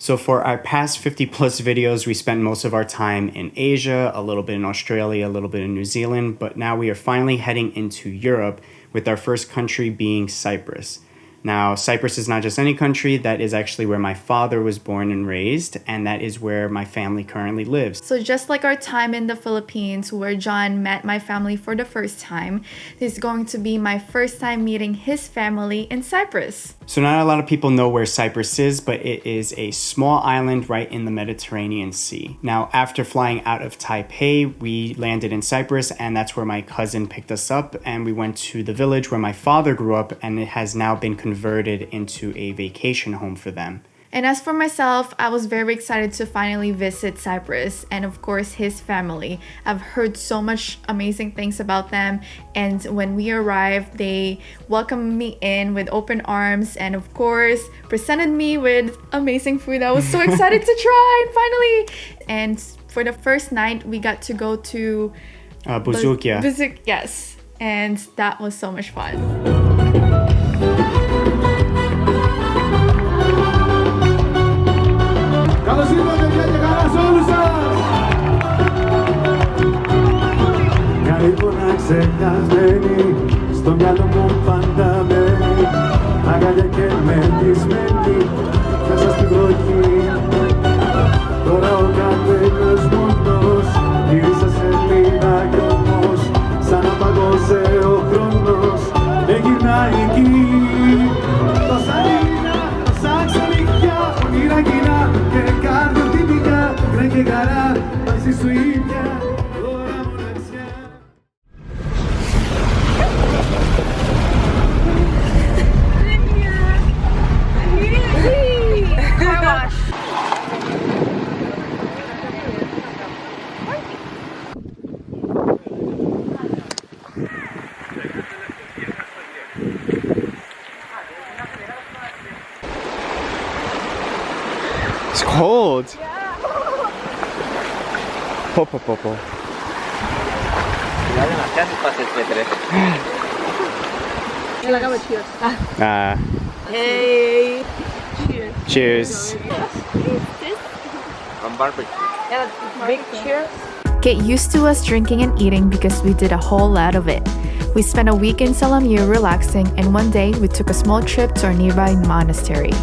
So for our past 50 plus videos, we spent most of our time in Asia, a little bit in Australia, a little bit in New Zealand, but now we are finally heading into Europe with our first country being Cyprus. Now, Cyprus is not just any country, that is actually where my father was born and raised, and that is where my family currently lives. So just like our time in the Philippines where John met my family for the first time, this is going to be my first time meeting his family in Cyprus. So not a lot of people know where Cyprus is, but it is a small island right in the Mediterranean Sea. Now, after flying out of Taipei, we landed in Cyprus, and that's where my cousin picked us up, and we went to the village where my father grew up, and it has now been converted into a vacation home for them. And as for myself, I was very excited to finally visit Cyprus and of course his family. I've heard so much amazing things about them, and when we arrived, they welcomed me in with open arms and of course presented me with amazing food. I was so excited to try finally. And for the first night, we got to go to Buzukia. Yes, and that was so much fun. Καλώς ήρθατε παιδιά και καλά σε όλους σας! Μια εικόνα ξεχασμένη, στο μυαλό μου πάντα μένει, αγκαλιά και μεθυσμένη, μέσα στην βροχή. Τώρα ο καπέλος μόνος, γύρισα σελίδα κι όμως, σαν να παγώσε ο χρόνος, δεν γυρνάει εκεί. Τόσα λίγα, τόσα ξενυχιά, όνειρα κοινά και καρδιοτυπικά, κρέ και χαρά, μαζί σου ίδια, τώρα μοναξιά. Car wash. It's cold. Popo popo. Hey. Cheers. Big cheers. Get used to us drinking and eating because we did a whole lot of it. We spent a week in Salamir relaxing, and one day we took a small trip to our nearby monastery.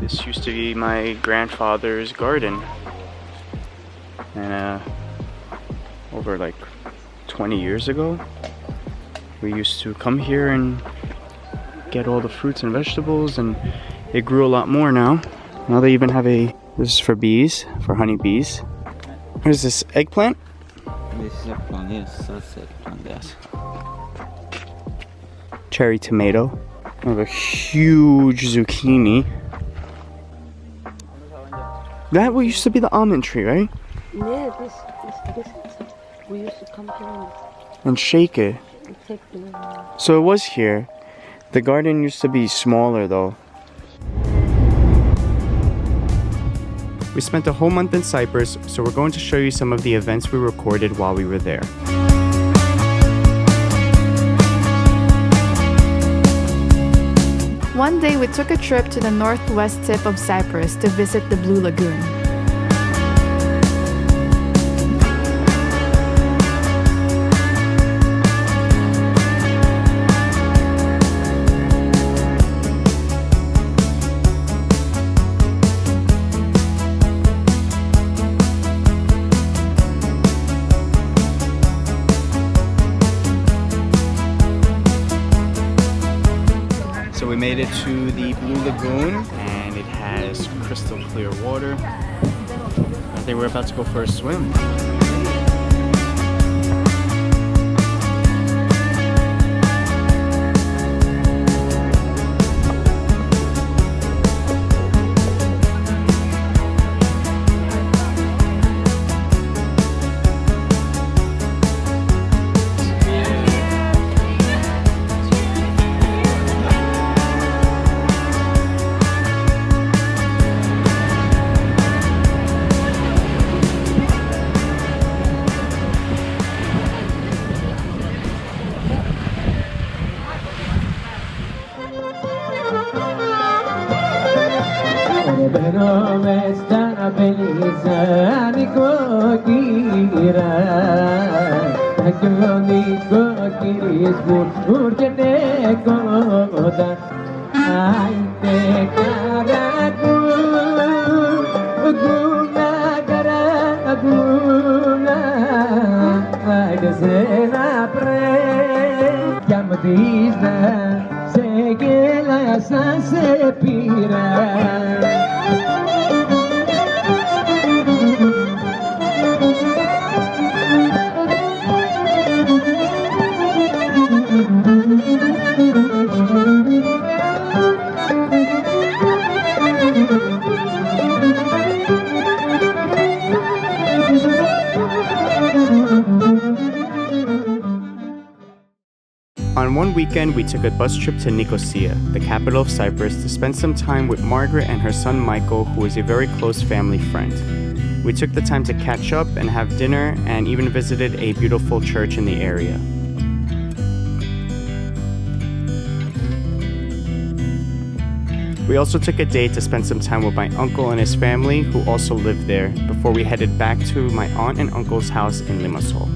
This used to be my grandfather's garden, and over like 20 years ago we used to come here and get all the fruits and vegetables, and it grew a lot more now. Now they even have this is for bees, for honey bees. What is this, eggplant? This is eggplant, yes, that's eggplant, yes. Cherry tomato. I have a huge zucchini. That used to be the almond tree, right? Yeah, this we used to come here And shake it. and take the So it was here. The garden used to be smaller though. We spent a whole month in Cyprus, so we're going to show you some of the events we recorded while we were there. One day we took a trip to the northwest tip of Cyprus to visit the Blue Lagoon. So we made it to the Blue Lagoon, and it has crystal clear water. I think we're about to go for a swim. On one weekend, we took a bus trip to Nicosia, the capital of Cyprus, to spend some time with Margaret and her son Michael, who is a very close family friend. We took the time to catch up and have dinner and even visited a beautiful church in the area. We also took a day to spend some time with my uncle and his family, who also lived there, before we headed back to my aunt and uncle's house in Limassol.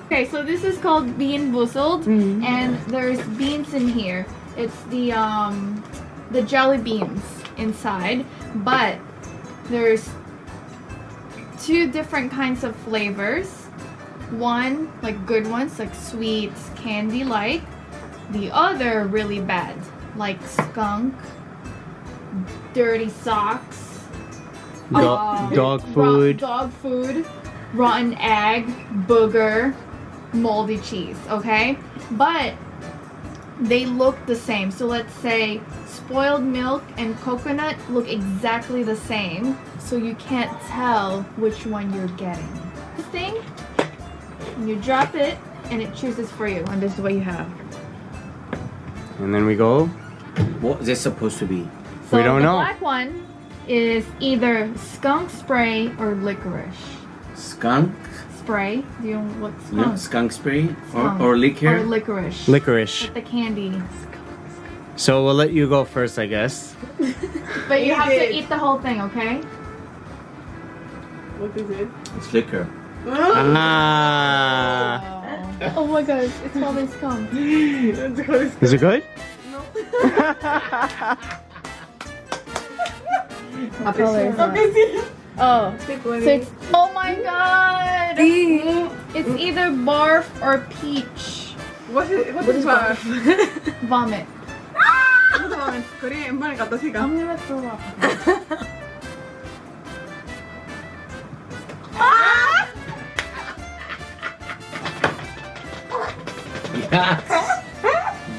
Okay, so this is called bean boozled, and there's beans in here. It's the jelly beans inside, but there's two different kinds of flavors. One, like good ones, like sweet, candy-like. The other, really bad, like skunk, dirty socks, Dog food. dog food, rotten egg, booger, moldy cheese, okay? But they look the same. So let's say spoiled milk and coconut look exactly the same, so you can't tell which one you're getting. This thing, you drop it and it chooses for you, and this is what you have. And then we go. What is this supposed to be? So We don't the know. black one is either skunk spray or licorice Skunk? spray. Do you know what skunk? No, skunk spray? Skunk. Or liquor? Or licorice. Licorice. Like the candy. So we'll let you go first, I guess. But you have to eat the whole thing, okay? What is it? It's liquor. Ah. Oh my gosh, it's called skunk. Is it good? What color is that? Oh, so it's, oh my god! It's either barf or peach. What is barf? Vomit. Korean vomit 같다 생각. I'm gonna throw up.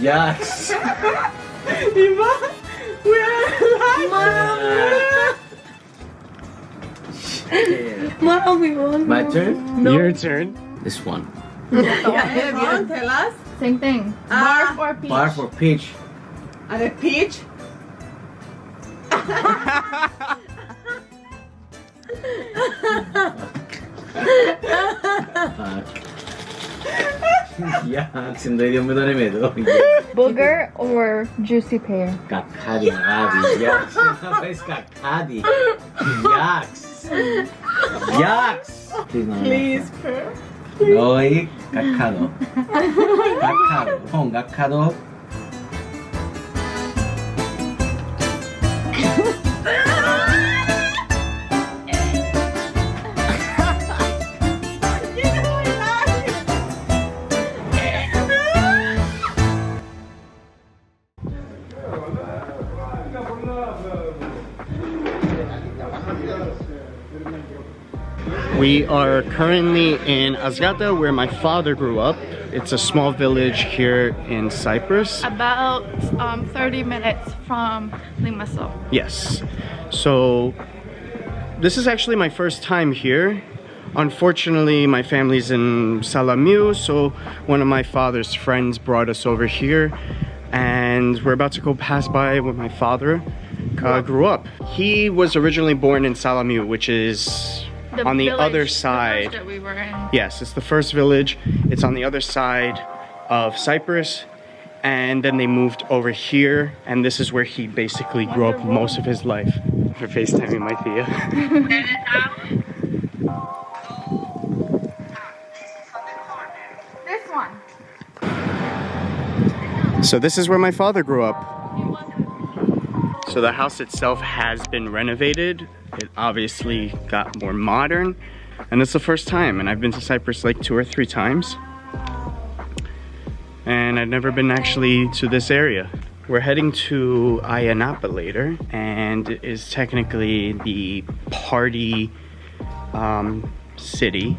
Yes! Yes! Yvonne, we are alive. My turn? Your turn. This one. Yvonne, tell us. Same thing. Barf or peach. Barf or peach? And a peach. Yucks, hindi rin mo na rin ito. Booger or juicy pear. Kakadi, kakadi. Yucks. It's kakadi. Yucks. Yucks. Please, pear. Noi, kakado. Kakado. Hon, kakado. We are currently in Azgata, where my father grew up. It's a small village here in Cyprus. About 30 minutes from Limassol. Yes. So this is actually my first time here. Unfortunately, my family's in Salamiu, so one of my father's friends brought us over here, and we're about to go pass by where my father grew up. He was originally born in Salamiu, which is on the other village, side. the village that we were in. Yes, it's the first village. It's on the other side of Cyprus. And then they moved over here. And this is where he basically grew up most of his life. For FaceTiming my Thea. This one. So this is where my father grew up. So the house itself has been renovated. It obviously got more modern. And it's the first time. And I've been to Cyprus like 2 or 3 times. And I've never been actually to this area. We're heading to Ayanapa later, and it is technically the party city.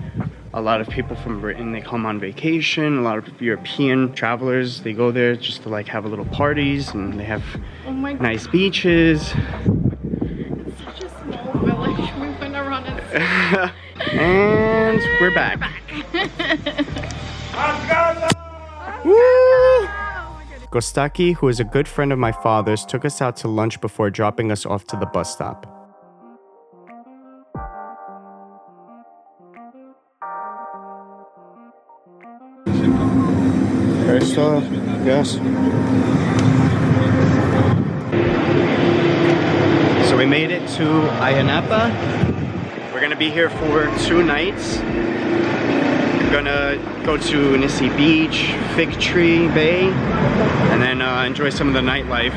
A lot of people from Britain, they come on vacation. A lot of European travelers, they go there just to like have a little parties, and they have nice beaches. Such a small village. We went around it. And we're back. Woo! Kostaki, who is a good friend of my father's, took us out to lunch before dropping us off to the bus stop. Yes. So we made it to Ayanapa. We're gonna be here for 2 nights. We're gonna go to Nisi Beach, Fig Tree Bay, and then enjoy some of the nightlife.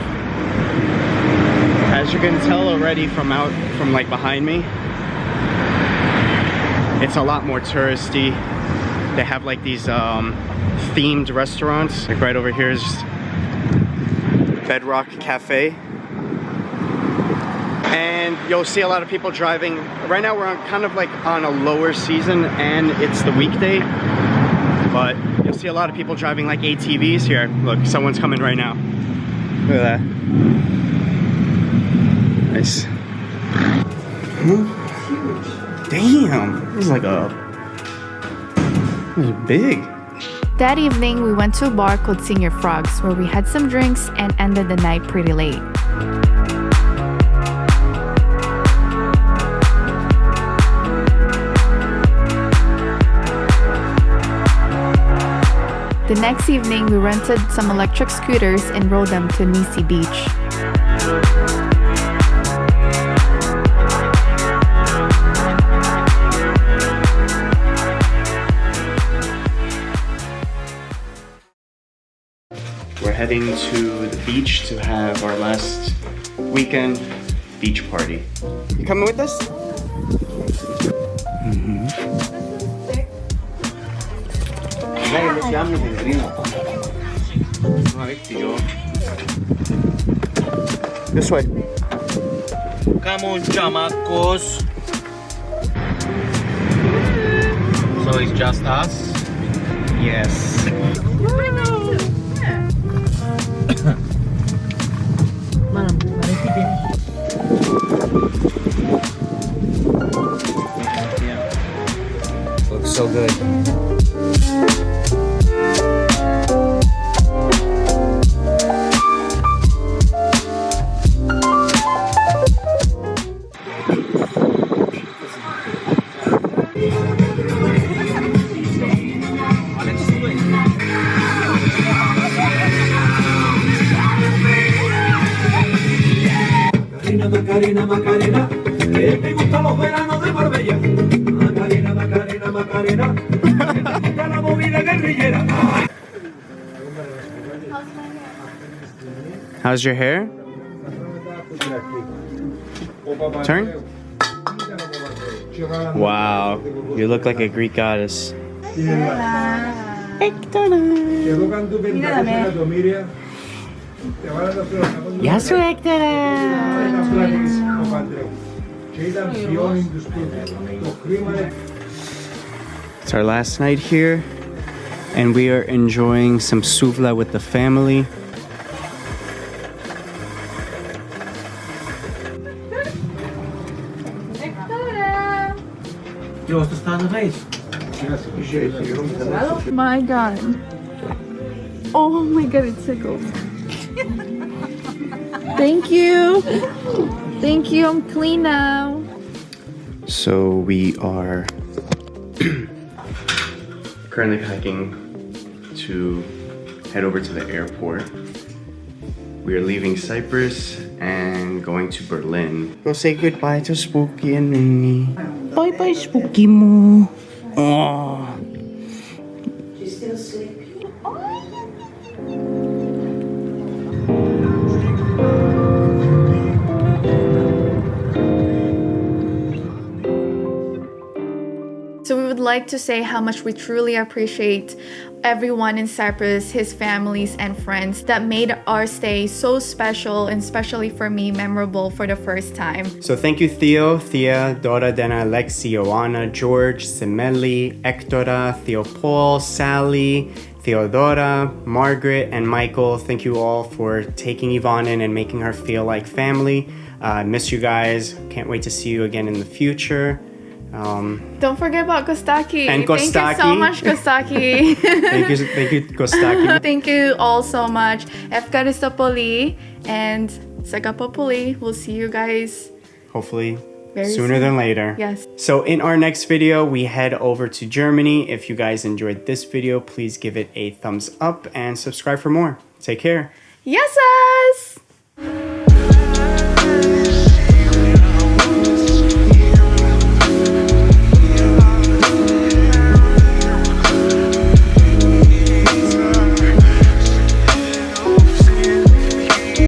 As you can tell already from like behind me, it's a lot more touristy. They have like these themed restaurants. Like right over here is Bedrock Cafe. And you'll see a lot of people driving. Right now we're on kind of like on a lower season and it's the weekday. But you'll see a lot of people driving like ATVs here. Look, someone's coming right now. Look at that. Nice. Damn, this is like this is big. That evening, we went to a bar called Senior Frogs, where we had some drinks and ended the night pretty late. The next evening, we rented some electric scooters and rode them to Nisi Beach. We're heading to the beach to have our last weekend beach party. You coming with us? This way. Come on, chamacos. So it's just us? Yes. Looks so good. Macarena, Macarena, me gustan los veranos de Marbella. Macarena, Macarena, Macarena, me gusta la movida guerrillera. How's your hair? Turn. Wow, you look like a Greek goddess. Yes, it's our last night here, and we are enjoying some souvla with the family. My God. Oh my God, it tickles. Thank you. Thank you, I'm clean now. So we are currently packing to head over to the airport. We are leaving Cyprus and going to Berlin. Go say goodbye to Spooky and Minnie. Bye bye, Spooky mo. Oh. She's still sleeping. So we would like to say how much we truly appreciate everyone in Cyprus, his families and friends that made our stay so special, and especially for me, memorable for the first time. So thank you Theo, Thea, Dora, Dena, Lexi, Joanna, George, Semeli, Hectora, Theopol, Sally, Theodora, Margaret, and Michael. Thank you all for taking Yvonne in and making her feel like family. Miss you guys. Can't wait to see you again in the future. Don't forget about Kostaki. And Thank you so Kostaki. much, Kostaki. Thank you, Kostaki. Thank you all so much. Efkaristopoli and Sagapopoli. We'll see you guys Hopefully very sooner soon. than later. Yes. So in our next video, we head over to Germany. If you guys enjoyed this video, please give it a thumbs up and subscribe for more. Take care. Yes.